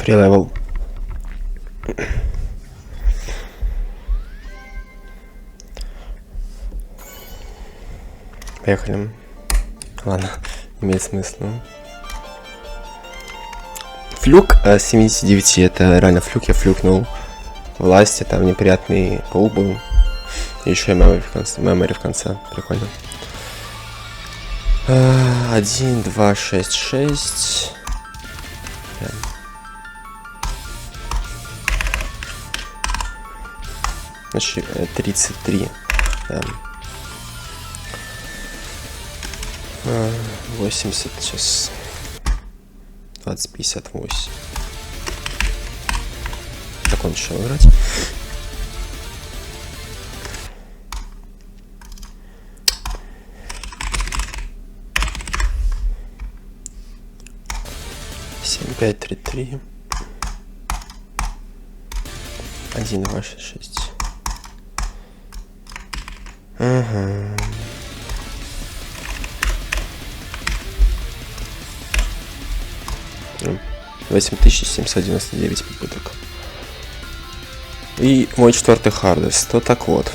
Фрилевел. Поехали. Ладно, имеет смысл. Флюк с 79, это реально флюк, я флюкнул. Власти, там неприятный пол был. И еще и мемори в конце. Прикольно. 1, 2, 6, 6. Значит, 33. Да. 80 сейчас. 20, 58. Так он еще играть. Семь, 5, 3, 3. 1, 2, 6, 6. Ага. Ну, 8799 попыток. И мой четвертый хардест. То так вот.